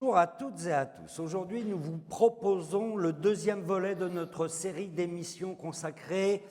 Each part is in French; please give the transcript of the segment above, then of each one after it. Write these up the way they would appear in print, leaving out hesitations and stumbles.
Bonjour à toutes et à tous. Aujourd'hui, nous vous proposons le deuxième volet de notre série d'émissions consacrée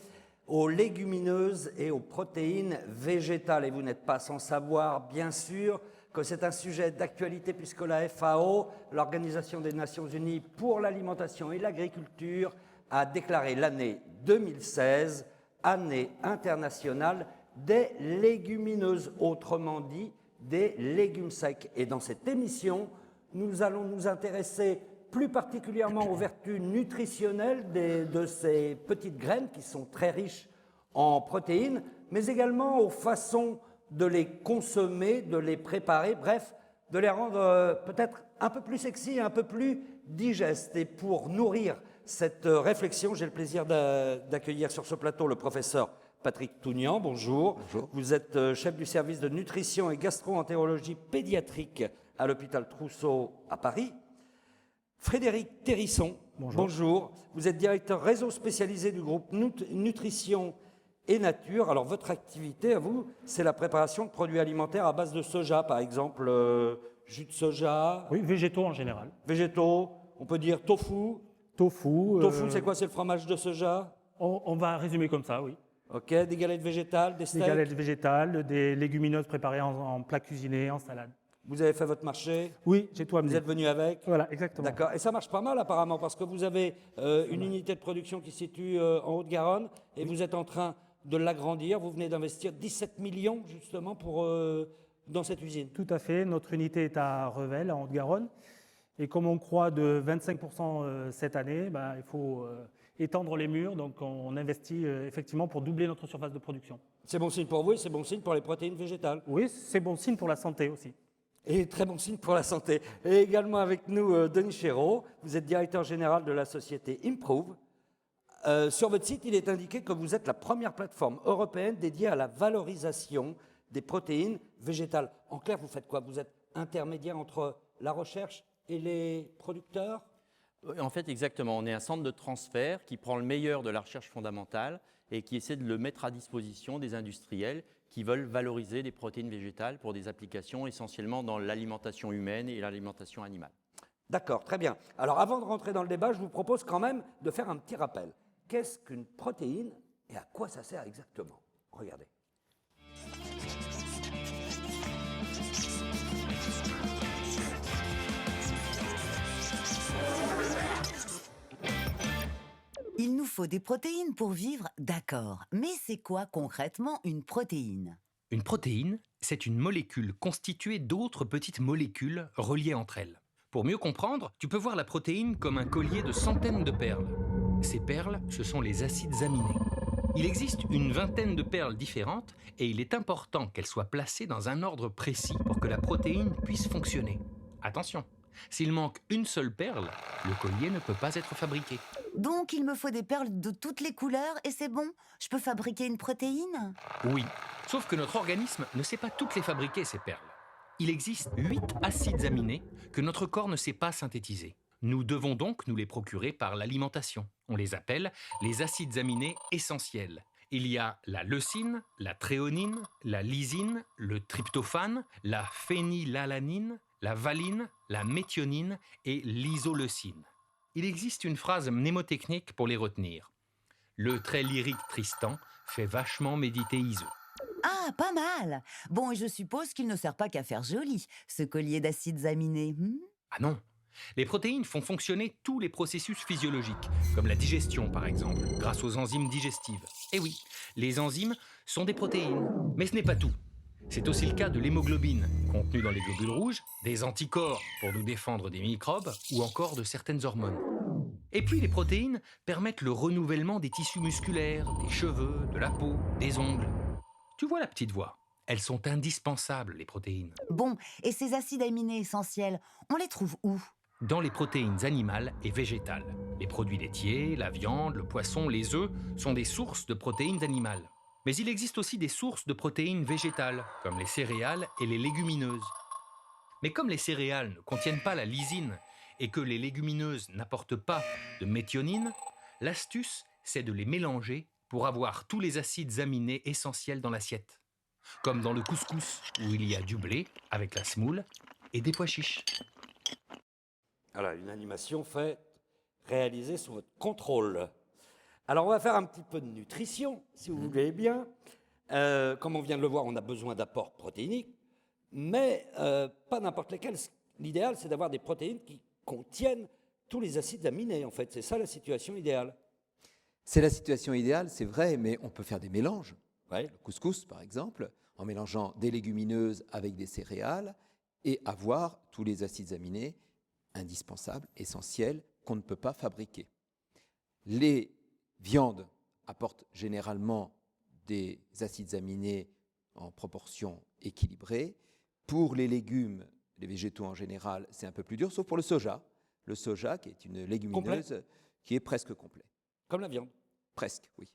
aux légumineuses et aux protéines végétales. Et vous n'êtes pas sans savoir, bien sûr, que c'est un sujet d'actualité puisque la FAO, l'Organisation des Nations Unies pour l'alimentation et l'agriculture, a déclaré l'année 2016 année internationale des légumineuses, autrement dit des légumes secs. Et dans cette émission, nous allons nous intéresser plus particulièrement aux vertus nutritionnelles de ces petites graines qui sont très riches en protéines, mais également aux façons de les consommer, de les préparer, bref, de les rendre peut-être un peu plus sexy, un peu plus digestes. Et pour nourrir cette réflexion, j'ai le plaisir d'accueillir sur ce plateau le professeur Patrick Tougnan. Bonjour. Bonjour. Vous êtes chef du service de nutrition et gastro-entérologie pédiatrique à l'hôpital Trousseau à Paris. Frédéric Terrisson. Bonjour. Bonjour. Vous êtes directeur réseau spécialisé du groupe Nutrition et Nature. Alors, votre activité, à vous, c'est la préparation de produits alimentaires à base de soja, par exemple, jus de soja. Oui, végétaux en général. Végétaux, on peut dire tofu. Tofu. Tofu, c'est quoi? C'est le fromage de soja? On va résumer comme ça, oui. Ok, des galettes végétales, des Des steaks. galettes végétales, des légumineuses préparées en plats cuisinés, en salade. Vous avez fait votre marché? Oui, j'ai tout amené. Vous êtes venu avec? Voilà, exactement. D'accord. Et ça marche pas mal apparemment parce que vous avez une unité de production qui se situe en Haute-Garonne et vous êtes en train de l'agrandir. Vous venez d'investir 17 millions justement dans cette usine. Tout à fait. Notre unité est à Revel, en Haute-Garonne. Et comme on croît de 25% cette année, il faut étendre les murs. Donc on investit effectivement pour doubler notre surface de production. C'est bon signe pour vous et c'est bon signe pour les protéines végétales. Oui, c'est bon signe pour la santé aussi. Et très bon signe pour la santé. Et également avec nous, Denis Chéreau, vous êtes directeur général de la société Improve. Sur votre site, il est indiqué que vous êtes la première plateforme européenne dédiée à la valorisation des protéines végétales. En clair, vous faites quoi? Vous êtes intermédiaire entre la recherche et les producteurs? En fait, exactement. On est un centre de transfert qui prend le meilleur de la recherche fondamentale et qui essaie de le mettre à disposition des industriels qui veulent valoriser les protéines végétales pour des applications essentiellement dans l'alimentation humaine et l'alimentation animale. D'accord, très bien. Alors avant de rentrer dans le débat, je vous propose quand même de faire un petit rappel. Qu'est-ce qu'une protéine et à quoi ça sert exactement? Regardez. Il nous faut des protéines pour vivre, d'accord. Mais c'est quoi concrètement une protéine? Une protéine, c'est une molécule constituée d'autres petites molécules reliées entre elles. Pour mieux comprendre, tu peux voir la protéine comme un collier de centaines de perles. Ces perles, ce sont les acides aminés. Il existe une vingtaine de perles différentes et il est important qu'elles soient placées dans un ordre précis pour que la protéine puisse fonctionner. Attention, s'il manque une seule perle, le collier ne peut pas être fabriqué. Donc il me faut des perles de toutes les couleurs et c'est bon? Je peux fabriquer une protéine? Oui, sauf que notre organisme ne sait pas toutes les fabriquer, ces perles. Il existe 8 acides aminés que notre corps ne sait pas synthétiser. Nous devons donc nous les procurer par l'alimentation. On les appelle les acides aminés essentiels. Il y a la leucine, la tréonine, la lysine, le tryptophane, la phénylalanine, la valine, la méthionine et l'isoleucine. Il existe une phrase mnémotechnique pour les retenir. Le très lyrique Tristan fait vachement méditer Iso. Ah, pas mal! Bon, et je suppose qu'il ne sert pas qu'à faire joli, ce collier d'acides aminés. Ah non! Les protéines font fonctionner tous les processus physiologiques, comme la digestion par exemple, grâce aux enzymes digestives. Et oui, les enzymes sont des protéines. Mais ce n'est pas tout. C'est aussi le cas de l'hémoglobine, contenue dans les globules rouges, des anticorps pour nous défendre des microbes, ou encore de certaines hormones. Et puis les protéines permettent le renouvellement des tissus musculaires, des cheveux, de la peau, des ongles. Tu vois la petite voix? Elles sont indispensables, les protéines. Bon, et ces acides aminés essentiels, on les trouve où? Dans les protéines animales et végétales. Les produits laitiers, la viande, le poisson, les œufs sont des sources de protéines animales. Mais il existe aussi des sources de protéines végétales, comme les céréales et les légumineuses. Mais comme les céréales ne contiennent pas la lysine et que les légumineuses n'apportent pas de méthionine, l'astuce, c'est de les mélanger pour avoir tous les acides aminés essentiels dans l'assiette. Comme dans le couscous, où il y a du blé avec la semoule et des pois chiches. Voilà, une animation réalisée sous votre contrôle. Alors, on va faire un petit peu de nutrition, si vous voulez bien. Comme on vient de le voir, on a besoin d'apports protéiniques, mais pas n'importe lesquels. L'idéal, c'est d'avoir des protéines qui contiennent tous les acides aminés, en fait. C'est ça la situation idéale. C'est la situation idéale, c'est vrai, mais on peut faire des mélanges. Ouais. Le couscous, par exemple, en mélangeant des légumineuses avec des céréales et avoir tous les acides aminés indispensables, essentiels, qu'on ne peut pas fabriquer. Les viandes apportent généralement des acides aminés en proportion équilibrée. Pour les légumes, les végétaux en général, c'est un peu plus dur, sauf pour le soja. Le soja, qui est une légumineuse, qui est presque complet. Comme la viande. Presque, oui.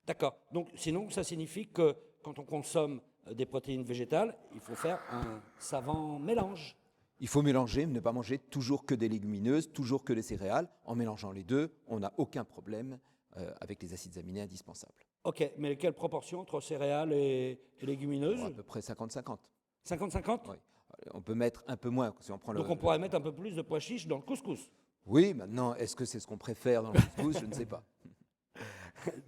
D'accord. Donc, sinon, ça signifie que quand on consomme des protéines végétales, il faut faire un savant mélange. Il faut mélanger, ne pas manger toujours que des légumineuses, toujours que des céréales. En mélangeant les deux, on n'a aucun problème avec les acides aminés indispensables. Ok, mais quelle proportion entre céréales et légumineuses? À peu près 50-50. 50-50? Oui. On peut mettre un peu moins si on prend Donc on pourrait mettre un peu plus de pois chiches dans le couscous. Oui, maintenant, est-ce que c'est ce qu'on préfère dans le couscous? Je ne sais pas.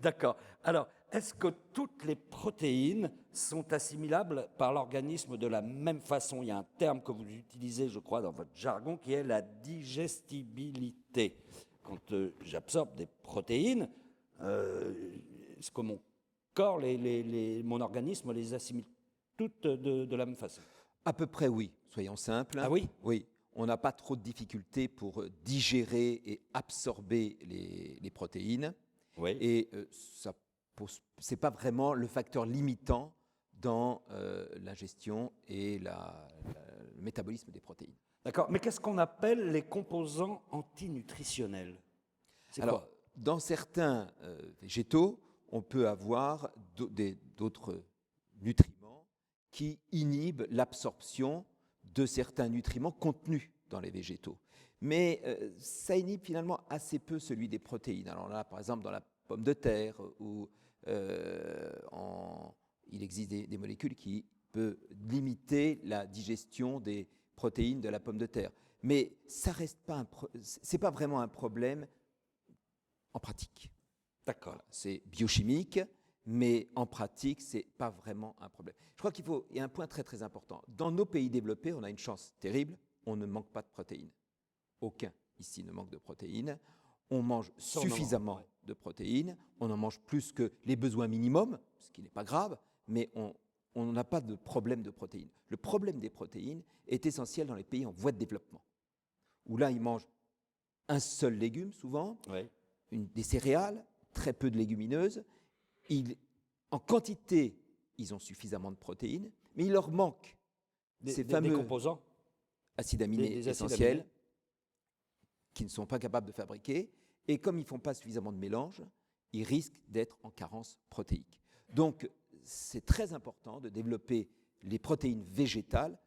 D'accord. Alors, est-ce que toutes les protéines sont assimilables par l'organisme de la même façon? Il y a un terme que vous utilisez, je crois, dans votre jargon, qui est la digestibilité. Quand j'absorbe des protéines, est-ce que mon corps, mon organisme les assimile toutes de la même façon? À peu près oui, soyons simples. Ah oui? Oui, on n'a pas trop de difficultés pour digérer et absorber les protéines. Oui. Et ce n'est pas vraiment le facteur limitant dans l'ingestion et le métabolisme des protéines. D'accord, mais qu'est-ce qu'on appelle les composants antinutritionnels? C'est Alors, quoi? dans certains végétaux, on peut avoir d'autres nutriments qui inhibent l'absorption de certains nutriments contenus dans les végétaux. Mais ça inhibe finalement assez peu celui des protéines. Alors là, par exemple, dans la pomme de terre, où il existe des molécules qui peuvent limiter la digestion des protéines de la pomme de terre. Mais ça reste pas c'est pas vraiment un problème en pratique. D'accord. Voilà, c'est biochimique, mais en pratique, c'est pas vraiment un problème. Je crois il y a un point très très important. Dans nos pays développés, on a une chance terrible, on ne manque pas de protéines. Aucun ici ne manque de protéines. On mange suffisamment de protéines, on en mange plus que les besoins minimums, ce qui n'est pas grave, mais on n'a pas de problème de protéines. Le problème des protéines est essentiel dans les pays en voie de développement, où là, ils mangent un seul légume souvent, Oui. des céréales, très peu de légumineuses. En quantité, ils ont suffisamment de protéines, mais il leur manque ces fameux des composants acides aminés des acides essentiels aminés. qu'ils ne sont pas capables de fabriquer. Et comme ils ne font pas suffisamment de mélange, ils risquent d'être en carence protéique. Donc, c'est très important de développer les protéines végétales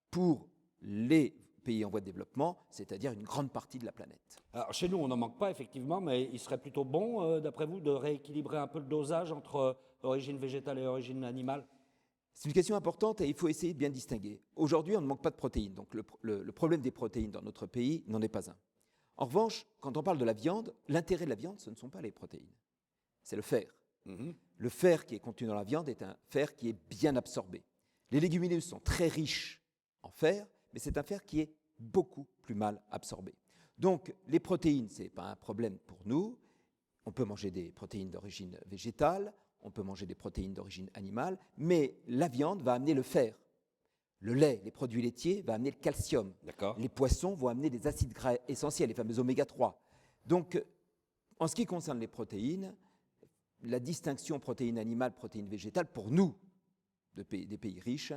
pour les pays en voie de développement, c'est-à-dire une grande partie de la planète. Alors, chez nous, on n'en manque pas, effectivement, mais il serait plutôt bon, d'après vous, de rééquilibrer un peu le dosage entre origine végétale et origine animale? C'est une question importante et il faut essayer de bien distinguer. Aujourd'hui, on ne manque pas de protéines, donc le problème des protéines dans notre pays n'en est pas un. En revanche, quand on parle de la viande, l'intérêt de la viande, ce ne sont pas les protéines, c'est le fer. Le fer qui est contenu dans la viande est un fer qui est bien absorbé. Les légumineuses sont très riches en fer, mais c'est un fer qui est beaucoup plus mal absorbé. Donc, les protéines, ce n'est pas un problème pour nous. On peut manger des protéines d'origine végétale, on peut manger des protéines d'origine animale, mais la viande va amener le fer. Le lait, les produits laitiers, va amener le calcium. D'accord. Les poissons vont amener des acides gras essentiels, les fameux oméga 3. Donc, en ce qui concerne les protéines, la distinction protéines animales, protéines végétales, pour nous, des pays riches,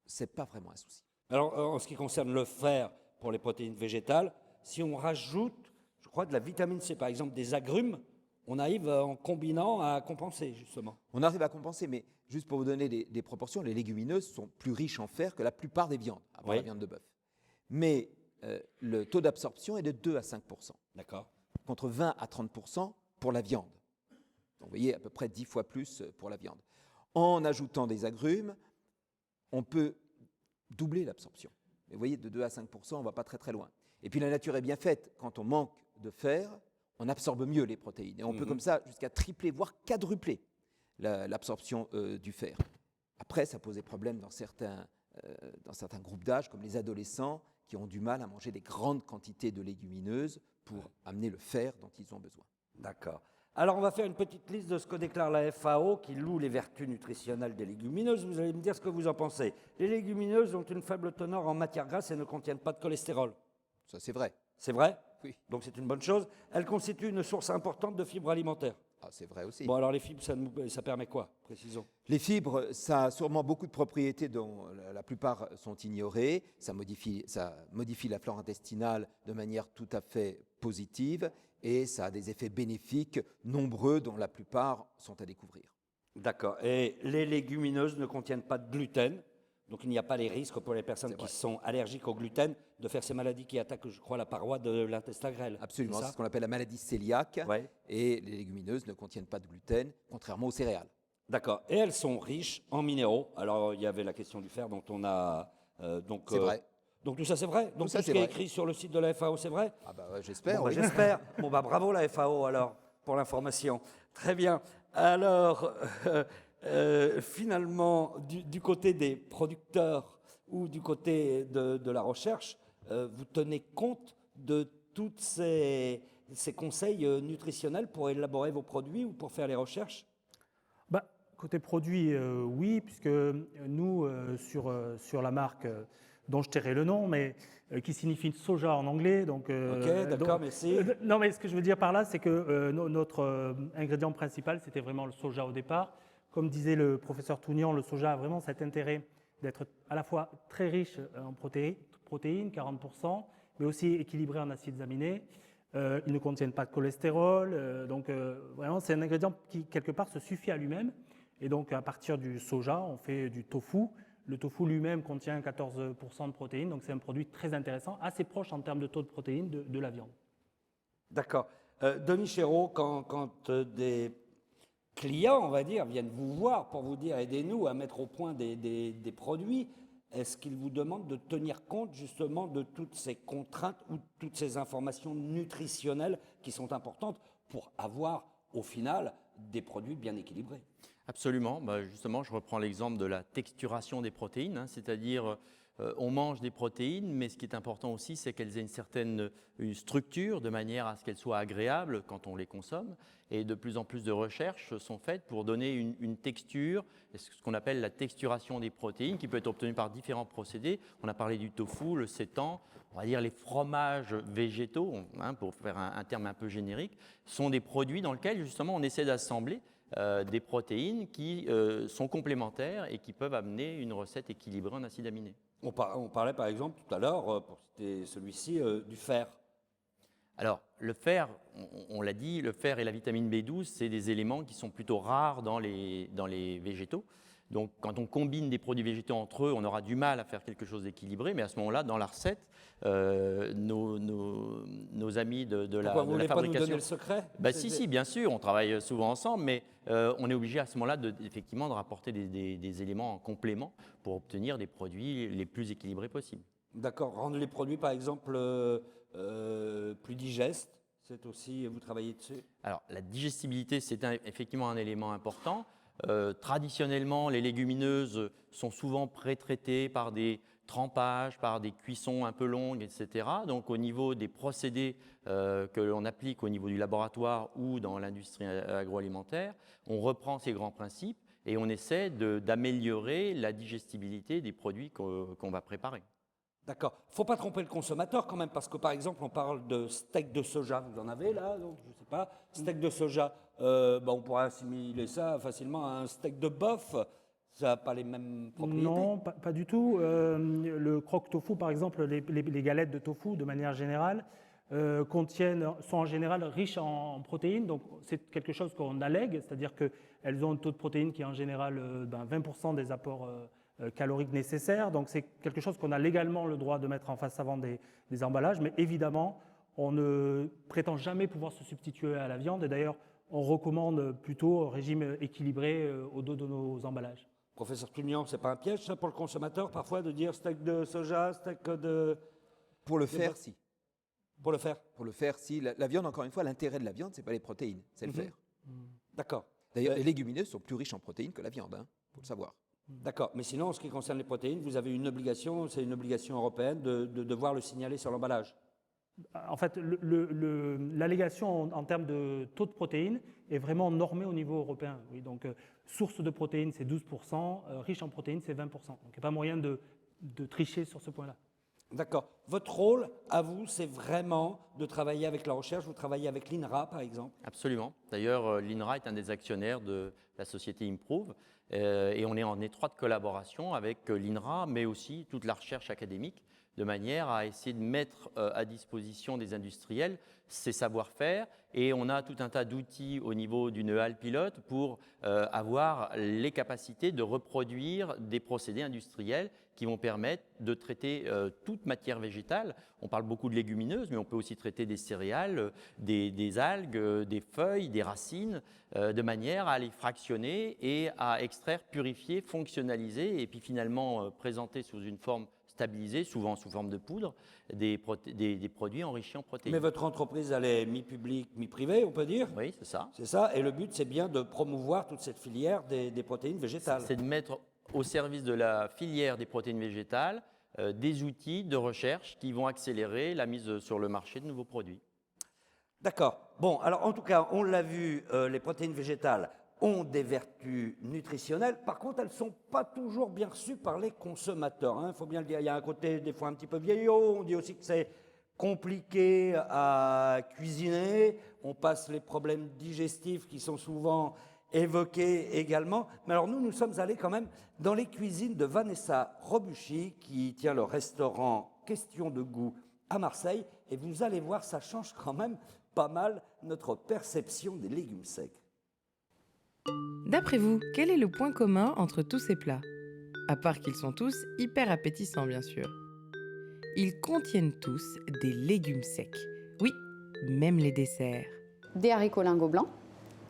ce n'est pas vraiment un souci. Alors, en ce qui concerne le fer pour les protéines végétales, si on rajoute, je crois, de la vitamine C, par exemple des agrumes, on arrive en combinant à compenser, justement. On arrive à compenser, mais juste pour vous donner des proportions, les légumineuses sont plus riches en fer que la plupart des viandes, à part la viande de bœuf. Mais le taux d'absorption est de 2 à 5%. D'accord. Contre 20 à 30% pour la viande. Donc, vous voyez, à peu près 10 fois plus pour la viande. En ajoutant des agrumes, on peut doubler l'absorption. Mais vous voyez, de 2 à 5%, on ne va pas très très loin. Et puis la nature est bien faite. Quand on manque de fer, on absorbe mieux les protéines. Et on peut comme ça jusqu'à tripler, voire quadrupler l'absorption du fer. Après, ça pose des problèmes dans certains groupes d'âge, comme les adolescents, qui ont du mal à manger des grandes quantités de légumineuses pour amener le fer dont ils ont besoin. D'accord. Alors, on va faire une petite liste de ce que déclare la FAO qui loue les vertus nutritionnelles des légumineuses. Vous allez me dire ce que vous en pensez. Les légumineuses ont une faible teneur en matière grasse et ne contiennent pas de cholestérol. Ça, c'est vrai. C'est vrai? Oui. Donc, c'est une bonne chose. Elles constituent une source importante de fibres alimentaires. Ah, c'est vrai aussi. Bon, alors les fibres, ça permet quoi? Précisons. Les fibres, ça a sûrement beaucoup de propriétés dont la plupart sont ignorées. Ça modifie la flore intestinale de manière tout à fait positive et ça a des effets bénéfiques nombreux dont la plupart sont à découvrir. D'accord. Et les légumineuses ne contiennent pas de gluten. Donc, il n'y a pas les risques pour les personnes qui sont allergiques au gluten de faire ces maladies qui attaquent, je crois, la paroi de l'intestin grêle. Absolument, C'est c'est ce qu'on appelle la maladie cœliaque. Ouais. Et les légumineuses ne contiennent pas de gluten, contrairement aux céréales. D'accord. Et elles sont riches en minéraux. Alors, il y avait la question du fer dont on a... C'est vrai. Donc, tout ça, c'est vrai? Donc, ça, tout ce c'est qui est vrai. écrit sur le site de la FAO, c'est vrai? Ah bah ouais, j'espère. Bon, bah, oui. j'espère. Bon, bah, bravo la FAO, alors, pour l'information. Très bien. Alors, finalement, du côté des producteurs ou du côté de la recherche, vous tenez compte de tous ces conseils nutritionnels pour élaborer vos produits ou pour faire les recherches? Bah, côté produit, oui, puisque nous, sur la marque dont je tairai le nom, mais qui signifie soja en anglais. Donc, Ok, d'accord, merci. Non, mais ce que je veux dire par là, c'est que notre ingrédient principal, c'était vraiment le soja au départ. Comme disait le professeur Tougnan, le soja a vraiment cet intérêt d'être à la fois très riche en protéines, 40%, mais aussi équilibré en acides aminés. Ils ne contiennent pas de cholestérol, donc vraiment c'est un ingrédient qui quelque part se suffit à lui-même. Et donc à partir du soja, on fait du tofu. Le tofu lui-même contient 14% de protéines, donc c'est un produit très intéressant, assez proche en termes de taux de protéines de la viande. D'accord. Denis Chéreau, quand des clients, on va dire, viennent vous voir pour vous dire aidez-nous à mettre au point des produits, est-ce qu'ils vous demandent de tenir compte justement de toutes ces contraintes ou toutes ces informations nutritionnelles qui sont importantes pour avoir au final des produits bien équilibrés? Absolument. Bah, justement, je reprends l'exemple de la texturation des protéines, c'est-à-dire on mange des protéines, mais ce qui est important aussi, c'est qu'elles aient une certaine structure de manière à ce qu'elles soient agréables quand on les consomme. Et de plus en plus de recherches sont faites pour donner une texture, ce qu'on appelle la texturation des protéines, qui peut être obtenue par différents procédés. On a parlé du tofu, le seitan, on va dire les fromages végétaux, pour faire un terme un peu générique, sont des produits dans lesquels justement on essaie d'assembler des protéines qui sont complémentaires et qui peuvent amener une recette équilibrée en acides aminés. On parlait par exemple tout à l'heure, pour citer celui-ci, du fer. Alors, le fer, on l'a dit, le fer et la vitamine B12, c'est des éléments qui sont plutôt rares dans les végétaux. Donc, quand on combine des produits végétaux entre eux, on aura du mal à faire quelque chose d'équilibré. Mais à ce moment-là, dans la recette, nos amis de la fabrication… Pourquoi vous voulez pas nous donner le secret? Bah, si, bien sûr, on travaille souvent ensemble, mais on est obligé à ce moment-là effectivement de rapporter des éléments en complément pour obtenir des produits les plus équilibrés possibles. D'accord. Rendre les produits, par exemple, plus digestes, c'est aussi, vous travaillez dessus? Alors, la digestibilité, c'est effectivement un élément important. Traditionnellement, les légumineuses sont souvent pré-traitées par des trempages, par des cuissons un peu longues, etc. Donc, au niveau des procédés que l'on applique au niveau du laboratoire ou dans l'industrie agroalimentaire, on reprend ces grands principes et on essaie d'améliorer la digestibilité des produits qu'on va préparer. D'accord. Il ne faut pas tromper le consommateur quand même, parce que par exemple, on parle de steak de soja. Vous en avez là, donc je ne sais pas. Steak de soja, on pourrait assimiler ça facilement à un steak de bœuf. Ça n'a pas les mêmes propriétés? Non, pas du tout. Le croque tofu, par exemple, les galettes de tofu, de manière générale, sont en général riches en protéines. Donc, c'est quelque chose qu'on allègue, c'est-à-dire qu'elles ont un taux de protéines qui est en général 20% des apports caloriques nécessaires. Donc, c'est quelque chose qu'on a légalement le droit de mettre en face avant des emballages. Mais évidemment, on ne prétend jamais pouvoir se substituer à la viande. Et d'ailleurs, on recommande plutôt un régime équilibré au dos de nos emballages. Professeur Tougnan, ce n'est pas un piège ça pour le consommateur parfois de dire steak de soja, steak de… Pour le fer, si. Pour le faire. Pour le faire, si la viande, encore une fois, l'intérêt de la viande, c'est pas les protéines, c'est le fer. D'accord. D'ailleurs, les légumineuses sont plus riches en protéines que la viande, faut le savoir. D'accord. Mais sinon, en ce qui concerne les protéines, vous avez une obligation, c'est une obligation européenne de devoir le signaler sur l'emballage. En fait, l'allégation en termes de taux de protéines est vraiment normée au niveau européen. Oui, donc, source de protéines, c'est 12%, riche en protéines, c'est 20%. Donc, il n'y a pas moyen de tricher sur ce point-là. D'accord. Votre rôle, à vous, c'est vraiment de travailler avec la recherche. Vous travaillez avec l'INRA, par exemple. Absolument. D'ailleurs, l'INRA est un des actionnaires de la société Improve et on est en étroite collaboration avec l'INRA, mais aussi toute la recherche académique, de manière à essayer de mettre à disposition des industriels ces savoir-faire. Et on a tout un tas d'outils au niveau d'une halle pilote pour avoir les capacités de reproduire des procédés industriels qui vont permettre de traiter toute matière végétale. On parle beaucoup de légumineuses, mais on peut aussi traiter des céréales, des algues, des feuilles, des racines, de manière à les fractionner et à extraire, purifier, fonctionnaliser et puis finalement présenter sous une forme stabilisée, souvent sous forme de poudre, des produits enrichis en protéines. Mais votre entreprise, elle est mi-publique, mi-privée, on peut dire? Oui, c'est ça. C'est ça. Et le but, c'est bien de promouvoir toute cette filière des protéines végétales. C'est de mettre au service de la filière des protéines végétales des outils de recherche qui vont accélérer la mise sur le marché de nouveaux produits. D'accord. Bon, alors en tout cas, on l'a vu, les protéines végétales ont des vertus nutritionnelles. Par contre, elles ne sont pas toujours bien reçues par les consommateurs. Il faut bien le dire. Il y a un côté des fois un petit peu vieillot. On dit aussi que c'est compliqué à cuisiner. On passe les problèmes digestifs qui sont souvent évoqués également. Mais alors nous sommes allés quand même dans les cuisines de Vanessa Robuchy, qui tient le restaurant Question de goût à Marseille. Et vous allez voir, ça change quand même pas mal notre perception des légumes secs. D'après vous, quel est le point commun entre tous ces plats? À part qu'ils sont tous hyper appétissants, bien sûr. Ils contiennent tous des légumes secs. Oui, même les desserts. Des haricots lingots blancs,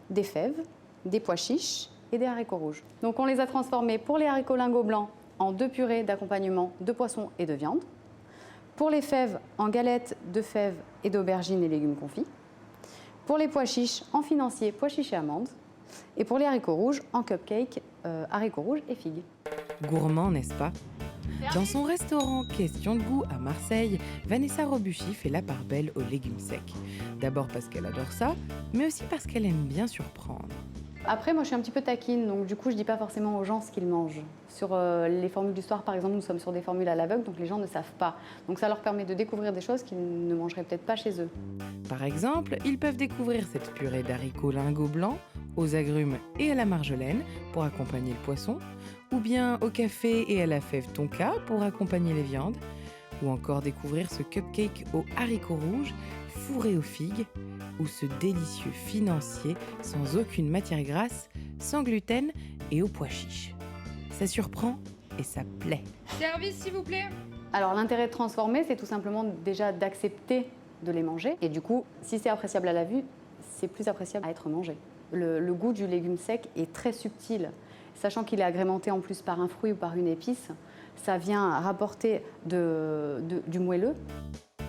des fèves, des pois chiches et des haricots rouges. Donc on les a transformés pour les haricots lingots blancs en 2 purées d'accompagnement de poisson et de viande. Pour les fèves, en galettes de fèves et d'aubergines et légumes confits. Pour les pois chiches, en financier, pois chiches et amandes. Et pour les haricots rouges, en cupcake, haricots rouges et figues. Gourmand, n'est-ce pas? Dans son restaurant Question de goût à Marseille, Vanessa Robuchy fait la part belle aux légumes secs. D'abord parce qu'elle adore ça, mais aussi parce qu'elle aime bien surprendre. Après, moi, je suis un petit peu taquine, donc du coup, je dis pas forcément aux gens ce qu'ils mangent. Sur les formules du soir, par exemple, nous sommes sur des formules à l'aveugle, donc les gens ne savent pas. Donc ça leur permet de découvrir des choses qu'ils ne mangeraient peut-être pas chez eux. Par exemple, ils peuvent découvrir cette purée d'haricots lingots blancs, aux agrumes et à la marjolaine pour accompagner le poisson, ou bien au café et à la fève tonka pour accompagner les viandes, ou encore découvrir ce cupcake aux haricots rouges fourré aux figues, ou ce délicieux financier sans aucune matière grasse, sans gluten et aux pois chiches. Ça surprend et ça plaît. Service, s'il vous plaît. Alors l'intérêt de transformer, c'est tout simplement déjà d'accepter de les manger. Et du coup, si c'est appréciable à la vue, c'est plus appréciable à être mangé. Le goût du légume sec est très subtil. Sachant qu'il est agrémenté en plus par un fruit ou par une épice, ça vient rapporter du moelleux.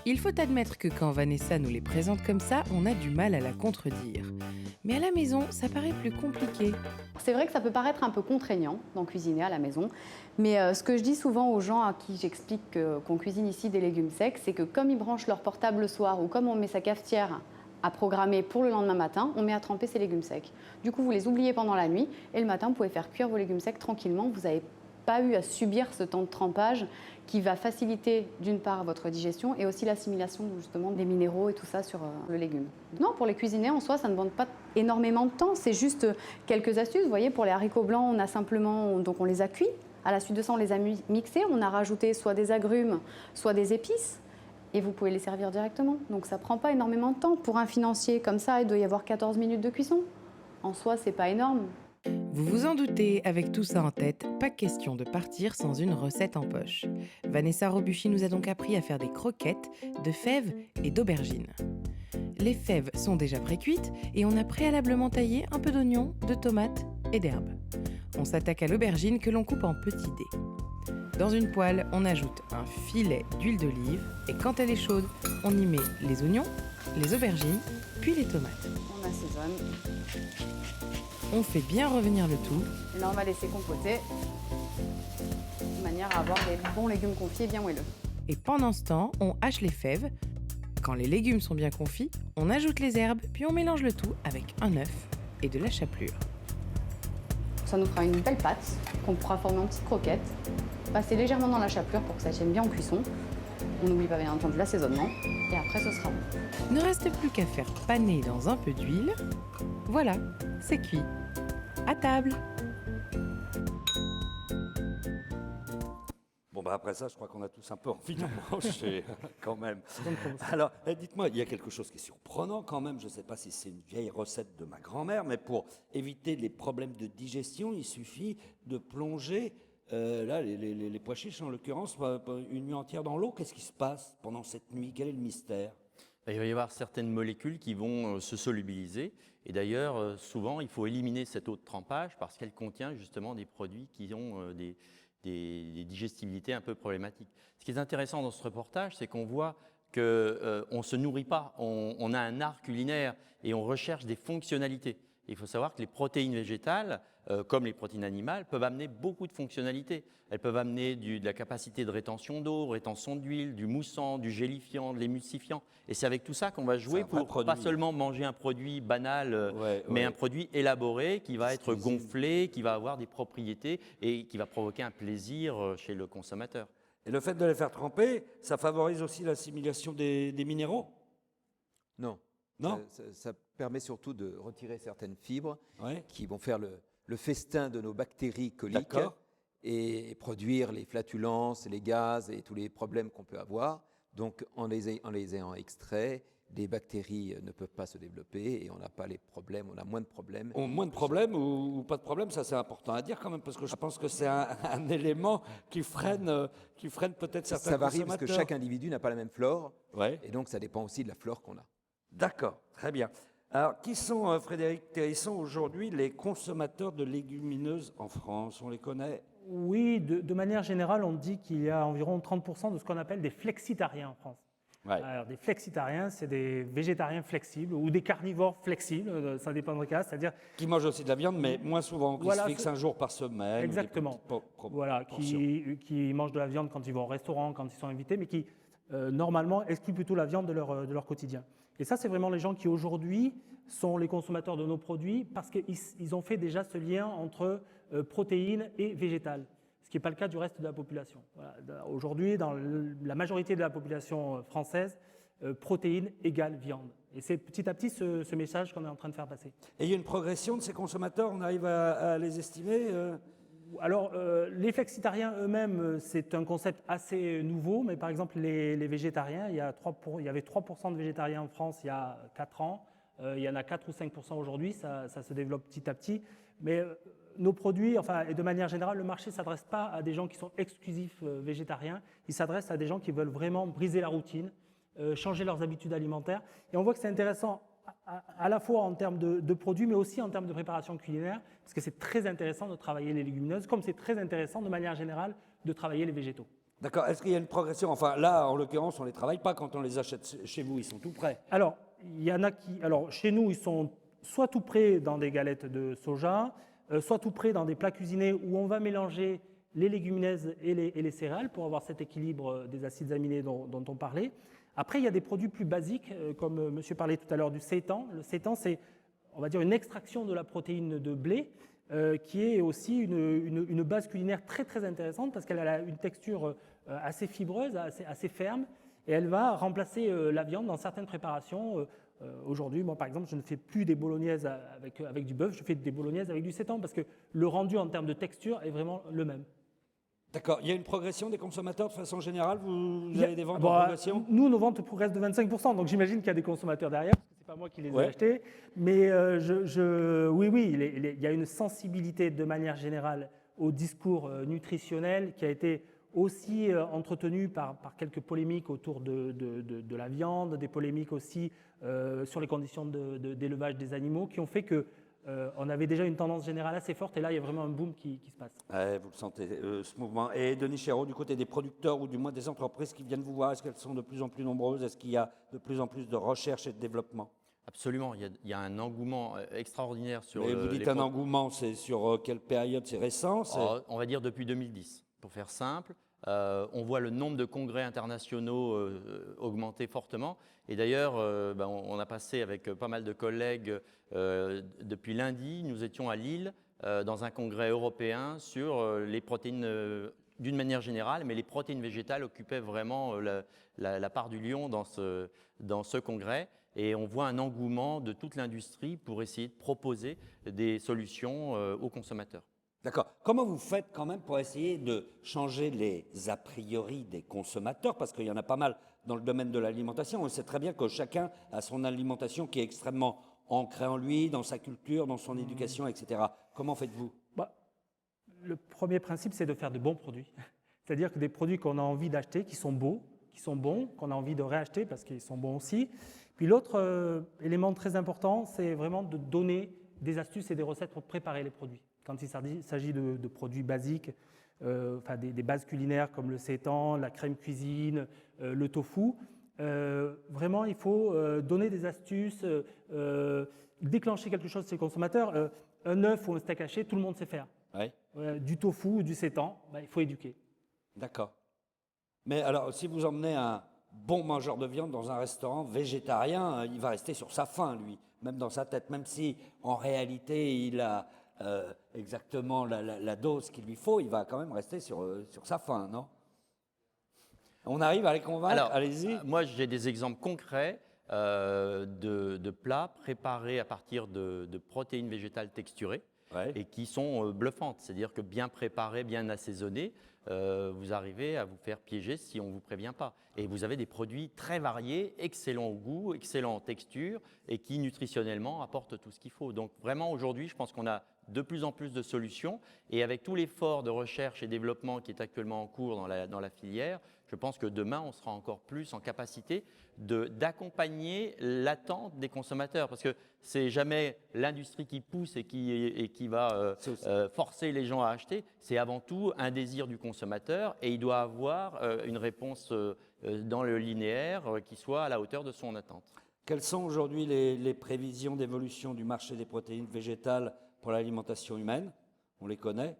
Il faut admettre que quand Vanessa nous les présente comme ça, on a du mal à la contredire. Mais à la maison, ça paraît plus compliqué. C'est vrai que ça peut paraître un peu contraignant d'en cuisiner à la maison, mais ce que je dis souvent aux gens à qui j'explique qu'on cuisine ici des légumes secs, c'est que comme ils branchent leur portable le soir ou comme on met sa cafetière à programmer pour le lendemain matin, on met à tremper ces légumes secs. Du coup, vous les oubliez pendant la nuit et le matin, vous pouvez faire cuire vos légumes secs tranquillement. Vous n'avez pas eu à subir ce temps de trempage qui va faciliter d'une part votre digestion et aussi l'assimilation justement des minéraux et tout ça sur le légume. Non, pour les cuisiner en soi, ça ne demande pas énormément de temps, c'est juste quelques astuces. Vous voyez, pour les haricots blancs, on a simplement, donc on les a cuits. À la suite de ça, on les a mixés, on a rajouté soit des agrumes, soit des épices. Et vous pouvez les servir directement. Donc ça ne prend pas énormément de temps. Pour un financier comme ça, il doit y avoir 14 minutes de cuisson. En soi, c'est pas énorme. Vous vous en doutez, avec tout ça en tête, pas question de partir sans une recette en poche. Vanessa Robuchy nous a donc appris à faire des croquettes de fèves et d'aubergines. Les fèves sont déjà pré-cuites et on a préalablement taillé un peu d'oignon, de tomates et d'herbes. On s'attaque à l'aubergine que l'on coupe en petits dés. Dans une poêle, on ajoute un filet d'huile d'olive et quand elle est chaude, on y met les oignons, les aubergines, puis les tomates. On assaisonne. On fait bien revenir le tout. Et là, on va laisser compoter de manière à avoir des bons légumes confits et bien moelleux. Et pendant ce temps, on hache les fèves. Quand les légumes sont bien confits, on ajoute les herbes, puis on mélange le tout avec un œuf et de la chapelure. Ça nous fera une belle pâte qu'on pourra former en petites croquettes, passer légèrement dans la chapelure pour que ça tienne bien en cuisson. On n'oublie pas bien entendu l'assaisonnement et après ce sera bon. Ne reste plus qu'à faire paner dans un peu d'huile. Voilà, c'est cuit. À table. Bon, bah après ça, je crois qu'on a tous un peu envie de manger quand même. Alors, dites-moi, il y a quelque chose qui est surprenant quand même. Je ne sais pas si c'est une vieille recette de ma grand-mère, mais pour éviter les problèmes de digestion, il suffit de plonger là, les pois chiches, en l'occurrence, une nuit entière dans l'eau. Qu'est-ce qui se passe pendant cette nuit? Quel est le mystère? Il va y avoir certaines molécules qui vont se solubiliser. Et d'ailleurs, souvent, il faut éliminer cette eau de trempage parce qu'elle contient justement des produits qui ont des digestibilités un peu problématiques. Ce qui est intéressant dans ce reportage, c'est qu'on voit qu'on ne se nourrit pas, on a un art culinaire et on recherche des fonctionnalités. Et il faut savoir que les protéines végétales, comme les protéines animales, peuvent amener beaucoup de fonctionnalités. Elles peuvent amener de la capacité de rétention d'eau, rétention d'huile, du moussant, du gélifiant, de l'émulsifiant. Et c'est avec tout ça qu'on va jouer pour pas seulement manger un produit banal, mais un produit élaboré qui va être gonflé, qui va avoir des propriétés et qui va provoquer un plaisir chez le consommateur. Et le fait de les faire tremper, ça favorise aussi l'assimilation des minéraux? Non. Non. Ça permet surtout de retirer certaines fibres qui vont faire le festin de nos bactéries coliques et produire les flatulences, les gaz et tous les problèmes qu'on peut avoir. Donc, en les ayant extraits, les bactéries ne peuvent pas se développer et on n'a pas les problèmes, on a moins de problèmes. Moins de problèmes ou pas de problèmes, ça c'est important à dire quand même, parce que je pense que c'est un élément qui freine peut-être certains consommateurs. Ça varie parce que chaque individu n'a pas la même flore, Ouais. et donc ça dépend aussi de la flore qu'on a. D'accord, très bien. Alors, qui sont, Frédéric Terrisson, aujourd'hui les consommateurs de légumineuses en France? On les connaît? Oui, de manière générale, on dit qu'il y a environ 30% de ce qu'on appelle des flexitariens en France. Ouais. Alors, des flexitariens, c'est des végétariens flexibles ou des carnivores flexibles, ça dépend des cas, c'est-à-dire Qui mangent aussi de la viande, mais moins souvent, qui se fixent un jour par semaine. Exactement. Voilà, qui mangent de la viande quand ils vont au restaurant, quand ils sont invités, mais qui, normalement, excluent plutôt la viande de leur quotidien. Et ça, c'est vraiment les gens qui, aujourd'hui, sont les consommateurs de nos produits parce qu'ils ont fait déjà ce lien entre protéines et végétales, ce qui n'est pas le cas du reste de la population. Voilà. Aujourd'hui, dans la majorité de la population française, protéines égale viande. Et c'est petit à petit ce message qu'on est en train de faire passer. Et il y a une progression de ces consommateurs, on arrive à les estimer Alors, les flexitariens eux-mêmes, c'est un concept assez nouveau, mais par exemple, les végétariens, il y avait 3% de végétariens en France il y a 4 ans, il y en a 4 ou 5% aujourd'hui, ça se développe petit à petit. Mais nos produits, et de manière générale, le marché ne s'adresse pas à des gens qui sont exclusifs végétariens, il s'adresse à des gens qui veulent vraiment briser la routine, changer leurs habitudes alimentaires. Et on voit que c'est intéressant à la fois en termes de produits, mais aussi en termes de préparation culinaire, parce que c'est très intéressant de travailler les légumineuses, comme c'est très intéressant de manière générale de travailler les végétaux. D'accord. Est-ce qu'il y a une progression? Enfin, là, en l'occurrence, on ne les travaille pas quand on les achète chez vous, ils sont tout prêts. Alors, il y en a qui... Alors, chez nous, ils sont soit tout prêts dans des galettes de soja, soit tout prêts dans des plats cuisinés où on va mélanger les légumineuses et les céréales pour avoir cet équilibre des acides aminés dont on parlait. Après, il y a des produits plus basiques, comme monsieur parlait tout à l'heure du seitan. Le seitan, c'est, on va dire, une extraction de la protéine de blé, qui est aussi une base culinaire très, très intéressante parce qu'elle a une texture assez fibreuse, assez ferme, et elle va remplacer la viande dans certaines préparations. Aujourd'hui, moi, par exemple, je ne fais plus des bolognaises avec du bœuf, je fais des bolognaises avec du seitan parce que le rendu en termes de texture est vraiment le même. D'accord. Il y a une progression des consommateurs de façon générale? Vous avez des ventes en progression? Nous, nos ventes progressent de 25%, donc j'imagine qu'il y a des consommateurs derrière, parce que ce n'est pas moi qui les ai achetés. Mais oui, il y a une sensibilité de manière générale au discours nutritionnel qui a été aussi entretenu par quelques polémiques autour de la viande, des polémiques aussi sur les conditions d'élevage des animaux, qui ont fait que on avait déjà une tendance générale assez forte et là, il y a vraiment un boom qui se passe. Ouais, vous le sentez, ce mouvement. Et Denis Chéreau, du côté des producteurs ou du moins des entreprises qui viennent vous voir, est-ce qu'elles sont de plus en plus nombreuses? Est-ce qu'il y a de plus en plus de recherche et de développement? Absolument, il y a un engouement extraordinaire sur Et vous dites un engouement, c'est sur quelle période? C'est récent? On va dire depuis 2010, pour faire simple. On voit le nombre de congrès internationaux augmenter fortement. Et d'ailleurs, on a passé avec pas mal de collègues depuis lundi, nous étions à Lille dans un congrès européen sur les protéines d'une manière générale, mais les protéines végétales occupaient vraiment la part du lion dans ce congrès. Et on voit un engouement de toute l'industrie pour essayer de proposer des solutions aux consommateurs. D'accord. Comment vous faites quand même pour essayer de changer les a priori des consommateurs? Parce qu'il y en a pas mal dans le domaine de l'alimentation. On sait très bien que chacun a son alimentation qui est extrêmement ancrée en lui, dans sa culture, dans son éducation, etc. Comment faites-vous? Le premier principe, c'est de faire de bons produits. C'est-à-dire que des produits qu'on a envie d'acheter, qui sont beaux, qui sont bons, qu'on a envie de réacheter parce qu'ils sont bons aussi. Puis l'autre élément très important, c'est vraiment de donner des astuces et des recettes pour préparer les produits. Quand il s'agit de produits basiques, des bases culinaires comme le seitan, la crème cuisine, le tofu, vraiment il faut donner des astuces, déclencher quelque chose chez les consommateurs. Un œuf ou un steak haché, tout le monde sait faire. Oui. Du tofu ou du seitan, il faut éduquer. D'accord. Mais alors, si vous emmenez un bon mangeur de viande dans un restaurant végétarien, il va rester sur sa faim, lui, même dans sa tête, même si en réalité il a exactement la dose qu'il lui faut, il va quand même rester sur sa faim, non? On arrive à les convaincre? Alors, allez-y. moi, j'ai des exemples concrets de plats préparés à partir de protéines végétales texturées. Ouais. Et qui sont bluffantes. C'est-à-dire que bien préparées, bien assaisonnées, vous arrivez à vous faire piéger si on ne vous prévient pas. Et vous avez des produits très variés, excellents au goût, excellents en texture et qui nutritionnellement apportent tout ce qu'il faut. Donc vraiment aujourd'hui, je pense qu'on a de plus en plus de solutions et avec tout l'effort de recherche et développement qui est actuellement en cours dans la filière, je pense que demain, on sera encore plus en capacité d'accompagner l'attente des consommateurs. Parce que ce n'est jamais l'industrie qui pousse et qui va forcer les gens à acheter. C'est avant tout un désir du consommateur et il doit avoir une réponse dans le linéaire qui soit à la hauteur de son attente. Quelles sont aujourd'hui les prévisions d'évolution du marché des protéines végétales pour l'alimentation humaine? On les connaît?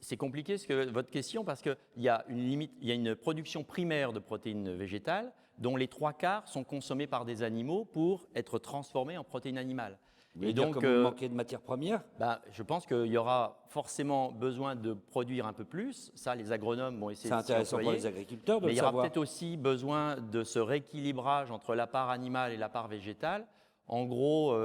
C'est compliqué votre question parce qu'il y a une production primaire de protéines végétales dont les 3/4 sont consommés par des animaux pour être transformés en protéines animales. Et donc, comme vous manquez de matières premières? Je pense qu'il y aura forcément besoin de produire un peu plus. Ça, les agronomes vont essayer de s'y employer. C'est intéressant pour les agriculteurs de le savoir. Mais il y aura peut-être aussi besoin de ce rééquilibrage entre la part animale et la part végétale. En gros,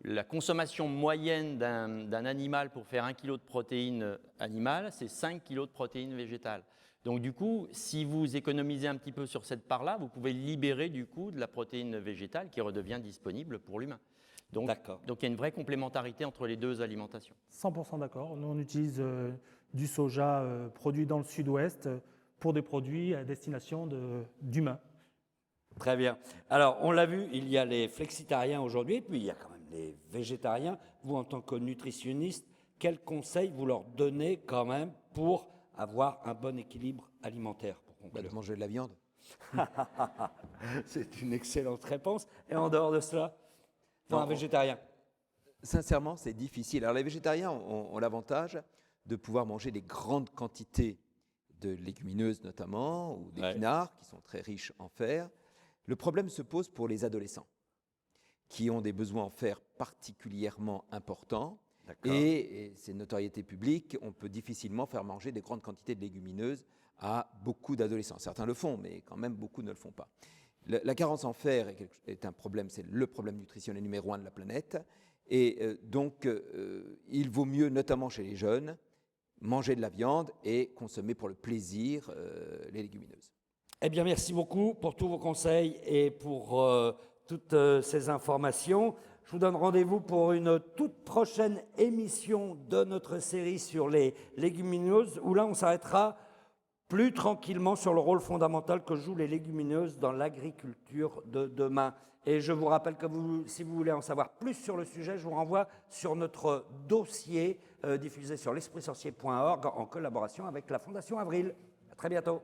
la consommation moyenne d'un animal pour faire 1 kg de protéines animales, c'est 5 kg de protéines végétales. Donc du coup, si vous économisez un petit peu sur cette part-là, vous pouvez libérer du coup de la protéine végétale qui redevient disponible pour l'humain. Donc il y a une vraie complémentarité entre les deux alimentations. 100% d'accord. Nous, on utilise du soja produit dans le sud-ouest pour des produits à destination d'humains. Très bien. Alors, on l'a vu, il y a les flexitariens aujourd'hui, et puis il y a quand même les végétariens. Vous, en tant que nutritionniste, quels conseils vous leur donnez quand même pour avoir un bon équilibre alimentaire pour conclure? De manger de la viande. C'est une excellente réponse. Et en dehors de cela, pour un végétarien? Sincèrement, c'est difficile. Alors, les végétariens ont l'avantage de pouvoir manger des grandes quantités de légumineuses notamment, ou d'épinards, qui sont très riches en fer. Le problème se pose pour les adolescents, qui ont des besoins en fer particulièrement importants. Et c'est une notoriété publique, on peut difficilement faire manger des grandes quantités de légumineuses à beaucoup d'adolescents. Certains le font, mais quand même beaucoup ne le font pas. La carence en fer est un problème, c'est le problème nutritionnel numéro 1 de la planète. Et donc, il vaut mieux, notamment chez les jeunes, manger de la viande et consommer pour le plaisir les légumineuses. Eh bien, merci beaucoup pour tous vos conseils et pour toutes ces informations. Je vous donne rendez-vous pour une toute prochaine émission de notre série sur les légumineuses, où là, on s'arrêtera plus tranquillement sur le rôle fondamental que jouent les légumineuses dans l'agriculture de demain. Et je vous rappelle que si vous voulez en savoir plus sur le sujet, je vous renvoie sur notre dossier diffusé sur l'espritsorcier.org en collaboration avec la Fondation Avril. À très bientôt.